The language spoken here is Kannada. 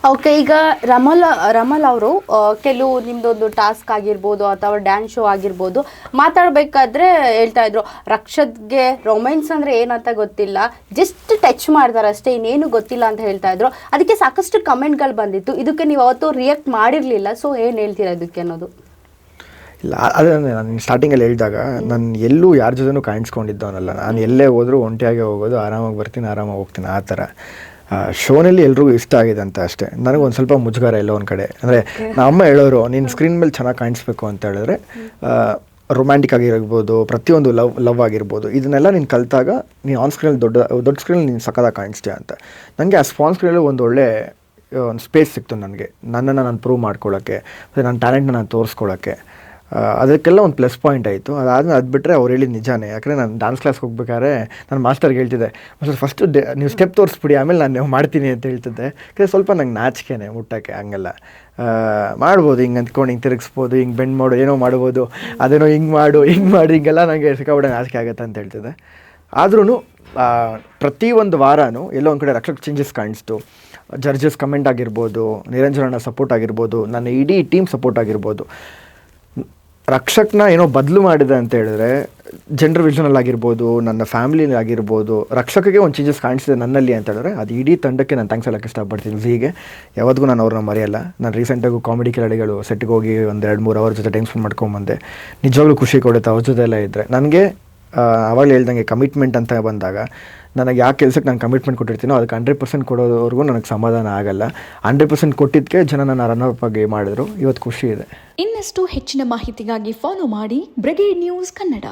ಓಕೆ, ಈಗ ರಮಲ್ ಅವರು ಕೆಲವು ನಿಮ್ದೊಂದು ಟಾಸ್ಕ್ ಆಗಿರ್ಬೋದು ಅಥವಾ ಡ್ಯಾನ್ಸ್ ಶೋ ಆಗಿರ್ಬೋದು ಮಾತಾಡಬೇಕಾದ್ರೆ ಹೇಳ್ತಾ ಇದ್ರು, ರಕ್ಷತ್ಗೆ ರೊಮ್ಯಾನ್ಸ್ ಅಂದರೆ ಏನಂತ ಗೊತ್ತಿಲ್ಲ, ಜಸ್ಟ್ ಟಚ್ ಮಾಡ್ತಾರೆ ಅಷ್ಟೇ, ಇನ್ನೇನು ಗೊತ್ತಿಲ್ಲ ಅಂತ ಹೇಳ್ತಾ ಇದ್ರು. ಅದಕ್ಕೆ ಸಾಕಷ್ಟು ಕಮೆಂಟ್ಗಳು ಬಂದಿತ್ತು. ಇದಕ್ಕೆ ನೀವು ಅವತ್ತು ರಿಯಾಕ್ಟ್ ಮಾಡಿರಲಿಲ್ಲ, ಸೊ ಏನು ಹೇಳ್ತೀರಾ ಇದಕ್ಕೆ ಅನ್ನೋದು? ಇಲ್ಲ, ಅದೇ ನಾನು ಸ್ಟಾರ್ಟಿಂಗಲ್ಲಿ ಹೇಳಿದಾಗ ನಾನು ಎಲ್ಲೂ ಯಾರ ಜೊತೆನೂ ಕಾಣಿಸ್ಕೊಂಡಿದ್ದವನಲ್ಲ. ನಾನು ಎಲ್ಲೇ ಹೋದರೂ ಒಂಟಿಯಾಗೆ ಹೋಗೋದು, ಆರಾಮಾಗಿ ಬರ್ತೀನಿ, ಆರಾಮಾಗಿ ಹೋಗ್ತೀನಿ. ಆ ಥರ ಶೋನಲ್ಲಿ ಎಲ್ರಿಗೂ ಇಷ್ಟ ಆಗಿದೆ ಅಂತ ಅಷ್ಟೇ. ನನಗೊಂದು ಸ್ವಲ್ಪ ಮುಜುಗರ ಎಲ್ಲ ಒಂದು ಕಡೆ. ಅಂದರೆ ನಮ್ಮ ಹೇಳೋರು ನೀನು ಸ್ಕ್ರೀನ್ ಮೇಲೆ ಚೆನ್ನಾಗಿ ಕಾಣಿಸ್ಬೇಕು ಅಂತ ಹೇಳಿದ್ರೆ ರೊಮ್ಯಾಂಟಿಕ್ ಆಗಿರ್ಬೋದು, ಪ್ರತಿಯೊಂದು ಲವ್ ಆಗಿರ್ಬೋದು, ಇದನ್ನೆಲ್ಲ ನೀನು ಕಲಿತಾಗ ನೀನು ಆನ್ ಸ್ಕ್ರೀನಲ್ಲಿ ದೊಡ್ಡ ಸ್ಕ್ರೀನಲ್ಲಿ ನೀನು ಸಕ್ಕತ್ತಾಗಿ ಕಾಣಿಸ್ತೀಯ ಅಂತ. ನನಗೆ ಆ ಸ್ಪಾನ್ ಸ್ಕ್ರೀನಲ್ಲಿ ಒಂದು ಒಳ್ಳೆ ಒಂದು ಸ್ಪೇಸ್ ಸಿಕ್ತು ನನಗೆ, ನನ್ನನ್ನು ನಾನು ಪ್ರೂವ್ ಮಾಡ್ಕೊಳ್ಳೋಕ್ಕೆ, ಮತ್ತು ನನ್ನ ಟ್ಯಾಲೆಂಟ್ನ ನಾನು ತೋರಿಸ್ಕೊಳ್ಳೋಕ್ಕೆ. ಅದಕ್ಕೆಲ್ಲ ಒಂದು ಪ್ಲಸ್ ಪಾಯಿಂಟ್ ಆಯಿತು. ಅದಾದಮೇಲೆ ಅದು ಬಿಟ್ಟರೆ ಅವ್ರು ಹೇಳಿದ ನಿಜಾನೇ. ಯಾಕಂದರೆ ನಾನು ಡ್ಯಾನ್ಸ್ ಕ್ಲಾಸ್ಗೆ ಹೋಗ್ಬೇಕಾದ್ರೆ ನಾನು ಮಾಸ್ಟರ್ಗೆ ಹೇಳ್ತಿದ್ದೆ, ಫಸ್ಟು ನೀವು ಸ್ಟೆಪ್ ತೋರಿಸ್ಬಿಡಿ, ಆಮೇಲೆ ನಾನು ಮಾಡ್ತೀನಿ ಅಂತ ಹೇಳ್ತಿದ್ದೆ. ಯಾಕಂದರೆ ಸ್ವಲ್ಪ ನಂಗೆ ನಾಚಿಕೆನೆ ಮುಟ್ಟೋಕ್ಕೆ. ಹಂಗೆಲ್ಲ ಮಾಡ್ಬೋದು, ಹಿಂಗೆ ಅಂದ್ಕೊಂಡು ಹಿಂಗೆ ತಿರುಗಿಸ್ಬೋದು, ಹಿಂಗೆ ಬೆಂಡ್ ಮಾಡು, ಏನೋ ಮಾಡ್ಬೋದು, ಅದೇನೋ ಹಿಂಗೆ ಮಾಡು ಹಿಂಗೆಲ್ಲ ನನಗೆ ಸಿಕ್ಕಾಬಿಟ್ಟೆ ನಾಚಿಕೆ ಆಗುತ್ತೆ ಅಂತ ಹೇಳ್ತಿದ್ದೆ. ಆದ್ರೂ ಪ್ರತಿಯೊಂದು ವಾರನೂ ಎಲ್ಲೋ ಒಂದು ಕಡೆ ರಕ್ಷಕ್ ಚೇಂಜಸ್ ಕಾಣಿಸ್ತು. ಜಡ್ಜಸ್ ಕಮೆಂಟ್ ಆಗಿರ್ಬೋದು, ನಿರಂಜನಣ್ಣ ಸಪೋರ್ಟ್ ಆಗಿರ್ಬೋದು, ನನ್ನ ಇಡೀ ಟೀಮ್ ಸಪೋರ್ಟ್ ಆಗಿರ್ಬೋದು. ರಕ್ಷಕ್ನ ಏನೋ ಬದಲು ಮಾಡಿದೆ ಅಂತ ಹೇಳಿದ್ರೆ ಜೆಂಡರ್ ವಿಷನಲ್ಲಿ ಆಗಿರ್ಬೋದು, ನನ್ನ ಫ್ಯಾಮಿಲಿನಲ್ಲಿ ಆಗಿರ್ಬೋದು, ರಕ್ಷಕಿಗೆ ಒಂದು ಚೇಂಜಸ್ ಕಾಣಿಸಿದೆ ನನ್ನಲ್ಲಿ ಅಂತ ಹೇಳಿದ್ರೆ ಅದು ಇಡೀ ತಂಡಕ್ಕೆ ನಾನು ಥ್ಯಾಂಕ್ಸ್ ಹೇಳೋಕ್ಕೆ ಇಷ್ಟಪಡ್ತೀನಿ. ಹೀಗೆ ಯಾವತ್ತಿಗೂ ನಾನು ಅವ್ರನ್ನ ಮರೆಯಲ್ಲ. ನಾನು ರೀಸೆಂಟಾಗೂ ಕಾಮಿಡಿ ಕಿಲಾಡಿಗಳು ಸೆಟ್ಗೆ ಹೋಗಿ ಒಂದು 2-3 ಅವರ್ ಜೊತೆ ಟೈಮ್ ಸ್ಪೆಂಡ್ ಮಾಡ್ಕೊಂಬಂದೆ. ನಿಜವಾಗ್ಲೂ ಖುಷಿ ಕೊಡುತ್ತೆ ಅವ್ರ ಜೊತೆ ಎಲ್ಲ ಇದ್ದರೆ. ನನಗೆ ಆವಾಗಲೇ ಹೇಳ್ದಂಗೆ ಕಮಿಟ್ಮೆಂಟ್ ಅಂತ ಬಂದಾಗ ನನಗೆ ಯಾವ ಕೆಲಸಕ್ಕೆ ನಾನು ಕಮಿಟ್ಮೆಂಟ್ ಕೊಟ್ಟಿರ್ತೀನೋ ಅದಕ್ಕೆ 100% ಕೊಡೋವರೆಗೂ ನನಗೆ ಸಮಾಧಾನ ಆಗಲ್ಲ. 100% ಕೊಟ್ಟಿದ್ದಕ್ಕೆ ಜನ ನನ್ನ ರನ್ನರ್ ಆಗಿ ಮಾಡಿದ್ರು. ಇವತ್ತು ಖುಷಿ ಇದೆ. ಇನ್ನಷ್ಟು ಹೆಚ್ಚಿನ ಮಾಹಿತಿಗಾಗಿ ಫಾಲೋ ಮಾಡಿ ಬ್ರಿಗೇಡ್ ನ್ಯೂಸ್ ಕನ್ನಡ.